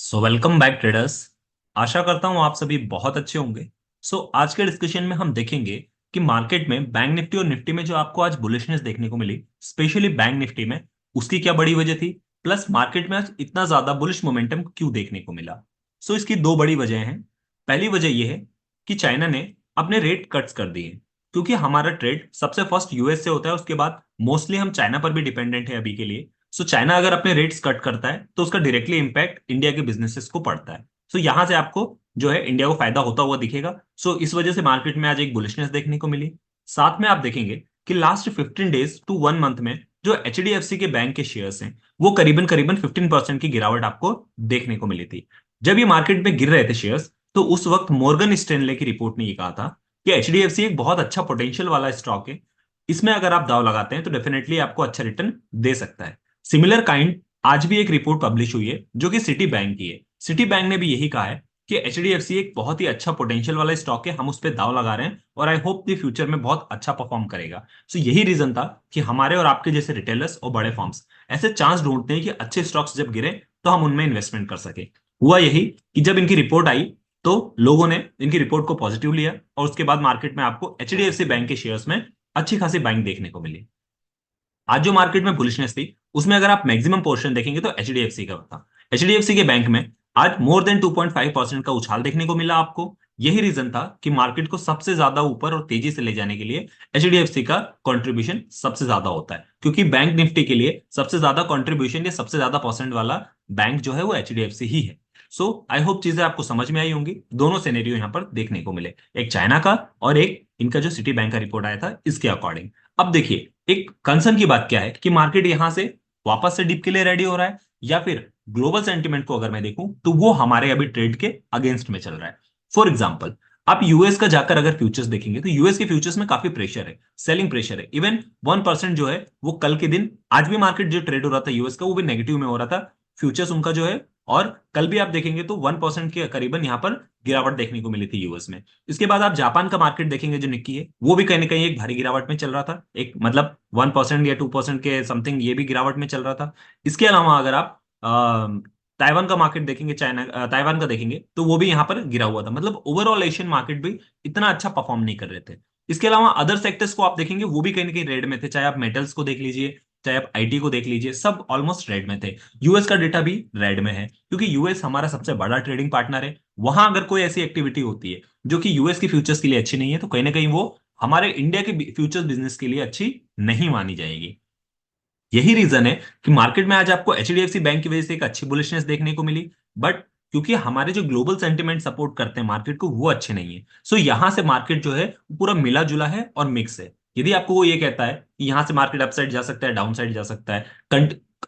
Welcome back traders. आशा करता हूं आप सभी बहुत अच्छे होंगे। आज के डिस्कशन में हम देखेंगे कि मार्केट में बैंक निफ्टी और निफ्टी में जो आपको आज बुलिशनेस देखने को मिली, स्पेशली बैंक निफ्टी में, उसकी क्या बड़ी वजह थी। प्लस मार्केट में आज इतना ज्यादा बुलिश मोमेंटम क्यों देखने को मिला। इसकी दो बड़ी वजह हैं। पहली वजह यह है कि चाइना ने अपने रेट कट्स कर दिए, क्योंकि हमारा ट्रेड सबसे फर्स्ट यूएस से होता है, उसके बाद मोस्टली हम चाइना पर भी डिपेंडेंट है अभी के लिए। चाइना अगर अपने रेट्स कट करता है तो उसका डायरेक्टली इंपैक्ट इंडिया के बिजनेसेस को पड़ता है। यहां से आपको जो है इंडिया को फायदा होता हुआ दिखेगा। इस वजह से मार्केट में आज एक बुलिशनेस देखने को मिली। साथ में आप देखेंगे कि लास्ट 15 डेज टू 1 मंथ में जो एचडीएफसी के बैंक के शेयर्स हैं वो करीबन करीबन 15% की गिरावट आपको देखने को मिली थी। जब ये मार्केट में गिर रहे थे शेयर्स, तो उस वक्त मॉर्गन स्टैनले की रिपोर्ट ने ये कहा था कि एचडीएफसी एक बहुत अच्छा पोटेंशियल वाला स्टॉक है, इसमें अगर आप दाव लगाते हैं तो डेफिनेटली आपको अच्छा रिटर्न दे सकता है। सिमिलर काइंड आज भी एक रिपोर्ट पब्लिश हुई है जो कि सिटी बैंक की है। सिटी बैंक ने भी यही कहा है कि एचडीएफसी एक बहुत ही अच्छा पोटेंशियल वाला स्टॉक है, हम उस पर दाव लगा रहे हैं और आई होप द फ्यूचर में बहुत अच्छा परफॉर्म करेगा। यही रीजन था कि हमारे और आपके जैसे रिटेलर्स और बड़े फर्म्स ऐसे चांस ढूंढते हैं कि अच्छे स्टॉक्स जब गिरे तो हम उनमें इन्वेस्टमेंट कर सके। हुआ यही कि जब इनकी रिपोर्ट आई तो लोगों ने इनकी रिपोर्ट को पॉजिटिव लिया और उसके बाद मार्केट में आपको एचडीएफसी बैंक के शेयर्स में अच्छी खासी बाइंग देखने को मिली। आज जो मार्केट में बुलिशनेस थी उसमें अगर आप मैक्सिमम पोर्शन देखेंगे तो एचडीएफसी का था। एचडीएफसी के बैंक में आज मोर देन 2.5% का उछाल देखने को मिला आपको। यही रीजन था कि मार्केट को सबसे ज्यादा ऊपर और तेजी से ले जाने के लिए एचडीएफसी का कंट्रीब्यूशन सबसे ज्यादा होता है, क्योंकि बैंक निफ्टी के लिए सबसे ज्यादा कंट्रीब्यूशन या सबसे ज्यादा परसेंट वाला बैंक जो है वो एचडीएफसी ही है। आई होप चीजें आपको समझ में आई होंगी। दोनों सिनेरियो यहाँ पर देखने को मिले, एक चाइना का और एक इनका जो सिटी बैंक का रिपोर्ट आया था इसके अकॉर्डिंग। अब देखिए, एक कंसर्न की बात क्या है कि मार्केट यहां से वापस से डिप के लिए रेडी हो रहा है, या फिर ग्लोबल सेंटिमेंट को अगर मैं देखूं तो वो हमारे अभी ट्रेड के अगेंस्ट में चल रहा है। फॉर एग्जांपल, आप यूएस का जाकर अगर फ्यूचर्स देखेंगे तो यूएस के फ्यूचर्स में काफी प्रेशर है, सेलिंग प्रेशर है। इवन 1% जो है वो कल के दिन, आज भी मार्केट जो ट्रेड हो रहा था यूएस का वो भी नेगेटिव में हो रहा था, फ्यूचर्स उनका जो है। और कल भी आप देखेंगे तो 1% के करीबन यहां पर गिरावट देखने को मिली थी यूएस में। इसके बाद आप जापान का मार्केट देखेंगे जो निक्की है वो भी कहीं ना कहीं एक भारी गिरावट में चल रहा था, एक मतलब 1% या 2% के समथिंग ये भी गिरावट में चल रहा था। इसके अलावा अगर आप ताइवान का मार्केट देखेंगे, चाइना ताइवान का देखेंगे तो वो भी यहाँ पर गिरा हुआ था। मतलब ओवरऑल एशियन मार्केट भी इतना अच्छा परफॉर्म नहीं कर रहे थे। इसके अलावा अदर सेक्टर्स को आप देखेंगे वो भी कहीं ना कहीं रेड में थे, चाहे आप मेटल्स को देख लीजिए, चाहे आप आईटी को देख लीजिए, सब ऑलमोस्ट रेड में थे। यूएस का डेटा भी रेड में है, क्योंकि यूएस हमारा सबसे बड़ा ट्रेडिंग पार्टनर है। वहां अगर कोई ऐसी एक्टिविटी होती है जो कि यूएस की फ्यूचर्स के लिए अच्छी नहीं है तो कहीं ना कहीं वो हमारे इंडिया के फ्यूचर्स बिजनेस के लिए अच्छी नहीं मानी जाएगी। यही रीजन है कि मार्केट में आज आपको एचडीएफसी बैंक की वजह से एक अच्छी बुलिशनेस देखने को मिली, बट क्योंकि हमारे जो ग्लोबल सेंटिमेंट सपोर्ट करते हैं मार्केट को वो अच्छे नहीं है। यहां से मार्केट जो है वो पूरा मिला जुला है और मिक्स है। यदि आपको वो ये कहता है कि यहां से मार्केट अपसाइड जा सकता है, डाउन साइड जा सकता है,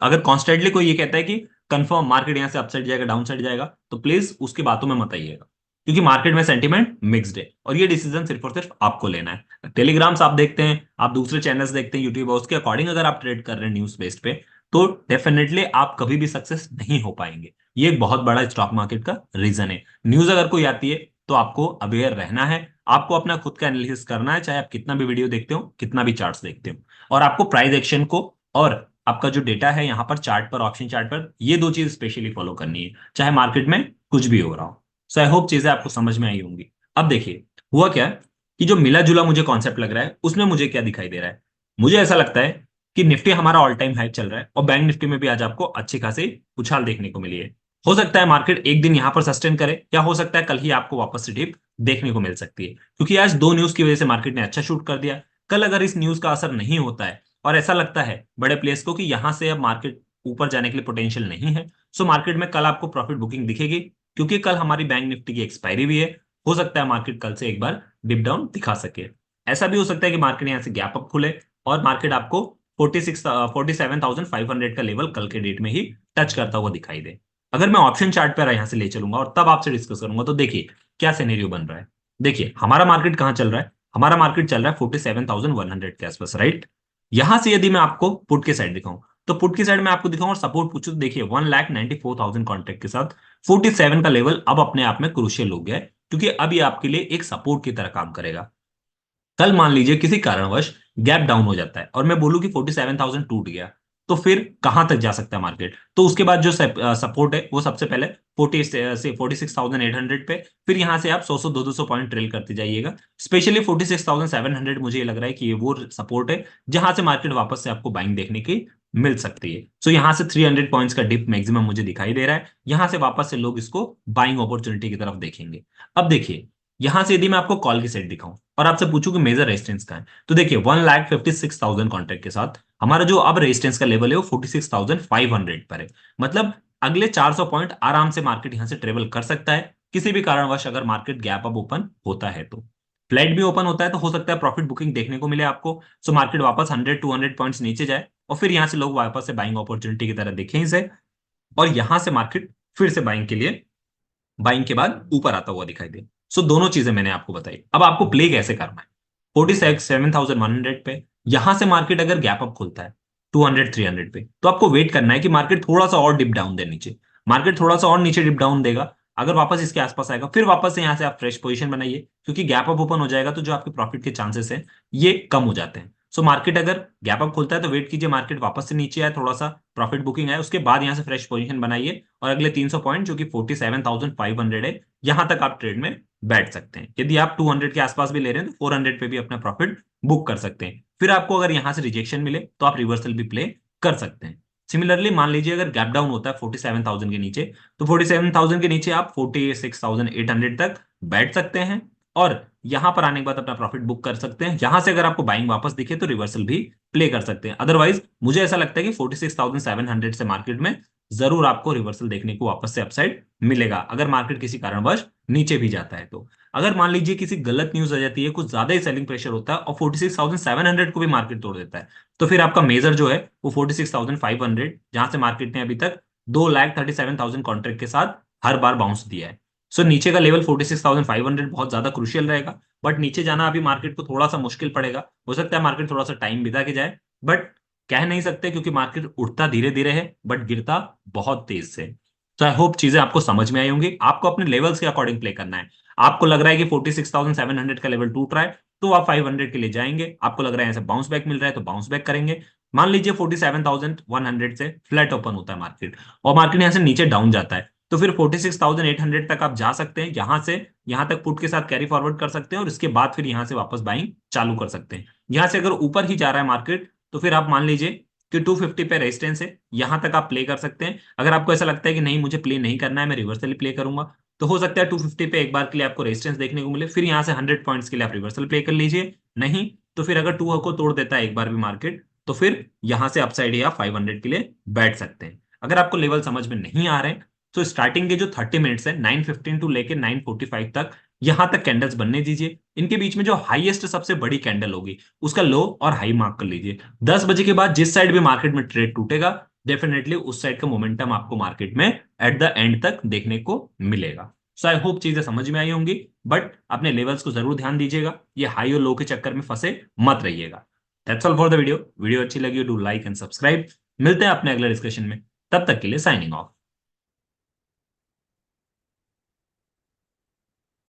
अगर कॉन्स्टेंटली कोई ये कहता है कि कंफर्म मार्केट यहां से अपसाइड जाएगा, डाउन साइड जाएगा, तो प्लीज उसकी बातों में मत आइएगा, क्योंकि मार्केट में सेंटीमेंट मिक्स्ड है और ये डिसीजन सिर्फ और सिर्फ आपको लेना है। टेलीग्राम्स आप देखते हैं, आप दूसरे चैनल्स देखते हैं यूट्यूब, उसके अकॉर्डिंग अगर आप ट्रेड कर रहे हैं न्यूज बेस्ड पे, तो डेफिनेटली आप कभी भी सक्सेस नहीं हो पाएंगे। ये एक बहुत बड़ा स्टॉक मार्केट का रीजन है। न्यूज अगर कोई आती है तो आपको अवेयर रहना है, आपको अपना खुद का एनालिसिस करना है, चाहे आप कितना भी वीडियो देखते हो, कितना भी चार्ट्स देखते हो। और आपको प्राइस एक्शन को और आपका जो डेटा है यहाँ पर चार्ट पर, ऑप्शन चार्ट पर, ये दो चीज स्पेशली फॉलो करनी है, चाहे मार्केट में कुछ भी हो रहा हो। आई होप चीजें आपको समझ में आई होंगी। अब देखिए, हुआ क्या कि जो मिला जुला मुझे कॉन्सेप्ट लग रहा है उसमें मुझे क्या दिखाई दे रहा है। मुझे ऐसा लगता है कि निफ्टी हमारा ऑल टाइम हाई चल रहा है और बैंक निफ्टी में भी आज आपको अच्छी खासी उछाल देखने को मिली है। हो सकता है मार्केट एक दिन यहां पर सस्टेन करे, या हो सकता है कल ही आपको वापस से डिप देखने को मिल सकती है, क्योंकि आज दो न्यूज की वजह से मार्केट ने अच्छा शूट कर दिया। कल अगर इस न्यूज का असर नहीं होता है और ऐसा लगता है बड़े प्लेयर्स को कि यहां से अब मार्केट ऊपर जाने के लिए पोटेंशियल नहीं है, मार्केट में कल आपको प्रॉफिट बुकिंग दिखेगी, क्योंकि कल हमारी बैंक निफ्टी की एक्सपायरी भी है। हो सकता है मार्केट कल से एक बार डिप डाउन दिखा सके। ऐसा भी हो सकता है कि मार्केट यहां से गैप अप खुले और मार्केट आपको 47,500 का लेवल कल के डेट में ही टच करता हुआ दिखाई दे। अगर मैं ऑप्शन चार्ट पर यहां से ले चलूंगा और तब आपसे डिस्कस करूंगा, तो देखिए क्या सिनेरियो बन रहा है। देखिए हमारा मार्केट कहां चल रहा है, हमारा मार्केट चल रहा है 47,100 के आसपास, राइट। यहां से यदि मैं आपको पुट के साइड दिखाऊं तो पुट की साइड में आपको दिखाऊं और सपोर्ट पूछूं तो देखिए 1,94,000 कॉन्ट्रैक्ट के साथ 47 का लेवल अब अपने आप में क्रूशियल हो गया है, क्योंकि अब ये आपके लिए एक सपोर्ट की तरह काम करेगा। कल मान लीजिए किसी कारणवश गैप डाउन हो जाता है और मैं बोलूं कि 47,000 टूट गया, तो फिर कहां तक जा सकता है मार्केट। तो उसके बाद जो सपोर्ट है वो सबसे पहले 46,800 पे, फिर यहां से आप 100 200 पॉइंट ट्रेल करते जाइएगा। स्पेशली 46,700 मुझे ये लग रहा है कि ये वो सपोर्ट है जहां से मार्केट वापस से आपको बाइंग देखने की मिल सकती है। सो यहां से 300 पॉइंट्स का डिप मैक्सिमम मुझे दिखाई दे रहा है, यहां से वापस से लोग इसको बाइंग अपॉर्चुनिटी की तरफ देखेंगे। अब देखिए, यहां से यदि मैं आपको कॉल की सेट दिखाऊं और आपसे पूछूं कि मेजर रेजिस्टेंस का है, तो देखिए 1,56,000 कॉन्ट्रैक्ट के साथ हमारा जो अब रेजिस्टेंस का लेवल है वो 46,500 पर है। मतलब अगले 400 पॉइंट आराम से मार्केट यहां से ट्रेवल कर सकता है, किसी भी कारणवश अगर मार्केट गैप अप ओपन होता है तो। फ्लैट भी ओपन होता है तो हो सकता है प्रॉफिट बुकिंग देखने को मिले आपको। सो मार्केट वापस 100 200 पॉइंट्स नीचे जाए और फिर यहां से लोग वापस से बाइंग अपॉर्चुनिटी की तरह देखें इसे, और यहां से मार्केट फिर से बाइंग के लिए, बाइंग के बाद ऊपर आता हुआ दिखाई दे। सो दोनों चीजें मैंने आपको बताई। अब आपको प्ले कैसे करना है। 47,100 पे यहां से मार्केट अगर गैप अप खुलता है 200 300 पे, तो आपको वेट करना है कि मार्केट थोड़ा सा और डिप डाउन दे नीचे। मार्केट थोड़ा सा और नीचे डिप डाउन देगा, अगर वापस इसके आसपास आएगा फिर वापस से यहां से आप फ्रेश पोजीशन बनाइए, क्योंकि गैप अप ओपन हो जाएगा तो जो आपके प्रॉफिट के चांसेस हैं ये कम हो जाते हैं। सो मार्केट अगर गैप अप खुलता है तो वेट कीजिए मार्केट वापस से नीचे आए, थोड़ा सा प्रॉफिट बुकिंग है, उसके बाद यहां से फ्रेश पोजीशन बनाइए और अगले 300 पॉइंट जो कि 47,500 है, यहां तक आप ट्रेड में बैठ सकते हैं। यदि आप 200 के आसपास भी ले रहे हैं तो 400 पे भी अपना प्रॉफिट बुक कर सकते हैं। फिर आपको अगर यहां से रिजेक्शन मिले तो आप रिवर्सल भी प्ले कर सकते हैं। सिमिलरली मान लीजिए अगर गैप डाउन होता है 47,000 के नीचे, तो 47,000 के नीचे आप 46,800 तक बैठ सकते हैं और यहां पर आने के बाद अपना प्रॉफिट बुक कर सकते हैं। यहां से अगर आपको बाइंग वापस दिखे तो रिवर्सल भी प्ले कर सकते हैं। अदरवाइज मुझे ऐसा लगता है कि 46,700 से मार्केट में जरूर आपको रिवर्सल देखने को वापस से अपसाइड मिलेगा, अगर मार्केट किसी कारणवश नीचे भी जाता है तो। अगर मान लीजिए किसी गलत न्यूज आ जाती है, कुछ ज्यादा ही सेलिंग प्रेशर होता है और 46,700 को भी मार्केट तोड़ देता है, तो फिर आपका मेजर जो है वो 46,500, जहां से मार्केट ने अभी तक 2,37,000 कॉन्ट्रैक्ट के साथ हर बार बाउंस दिया है। सो नीचे का लेवल 46,500 बहुत ज्यादा क्रूशियल रहेगा, बट नीचे जाना अभी मार्केट को थोड़ा सा मुश्किल पड़ेगा। हो सकता है मार्केट थोड़ा सा टाइम बिता के जाए, बट कह नहीं सकते क्योंकि मार्केट उठता धीरे धीरे है बट गिरता बहुत तेज से। तो आई होप चीजें आपको समझ में आई होंगी। आपको अपने लेवल्स के अकॉर्डिंग प्ले करना है। आपको लग रहा है कि 46,700 का लेवल टूट रहा है तो आप 500 के लिए जाएंगे। आपको लग रहा है ऐसे बाउंस बैक मिल रहा है तो बाउंस बैक करेंगे। मान लीजिए 47,100 से फ्लैट ओपन होता है मार्केट और मार्केट यहां से नीचे डाउन जाता है, तो फिर 46,800 तक आप जा सकते हैं। यहां से यहां तक पुट के साथ कैरी फॉरवर्ड कर सकते हैं और इसके बाद फिर यहां से वापस बाइंग चालू कर सकते हैं। यहां से अगर ऊपर ही जा रहा है मार्केट तो फिर आप मान लीजिए कि 250 पे रेजिस्टेंस है, यहां तक आप प्ले कर सकते हैं। अगर आपको ऐसा लगता है कि नहीं मुझे प्ले नहीं करना है, मैं रिवर्सल प्ले करूंगा, तो हो सकता है 250 पे एक बार के लिए आपको रेजिस्टेंस देखने को मिले, फिर यहां से 100 पॉइंट्स के लिए आप रिवर्सल प्ले कर लीजिए। नहीं तो फिर अगर टू को तोड़ देता है एक बार भी मार्केट, तो फिर यहां से अपसाइड या 500 के लिए बैठ सकते हैं। अगर आपको लेवल समझ में नहीं आ रहे हैं तो स्टार्टिंग के जो 30 मिनट्स है 9:15 टू लेके 9:45 तक, यहां तक कैंडल्स बनने दीजिए। इनके बीच में जो हाईएस्ट सबसे बड़ी कैंडल होगी उसका लो और हाई मार्क कर लीजिए। 10 बजे के बाद जिस साइड भी मार्केट में ट्रेड टूटेगा डेफिनेटली उस साइड का मोमेंटम आपको मार्केट में एट द एंड तक देखने को मिलेगा। सो आई होप चीजें समझ में आई होंगी, बट अपने लेवल्स को जरूर ध्यान दीजिएगा, ये हाई और लो के चक्कर में फंसे मत रहिएगा। That's all for the video. Video अच्छी लगी हो डू लाइक एंड सब्सक्राइब। मिलते हैं अपने अगले डिस्कशन में, तब तक के लिए साइनिंग ऑफ।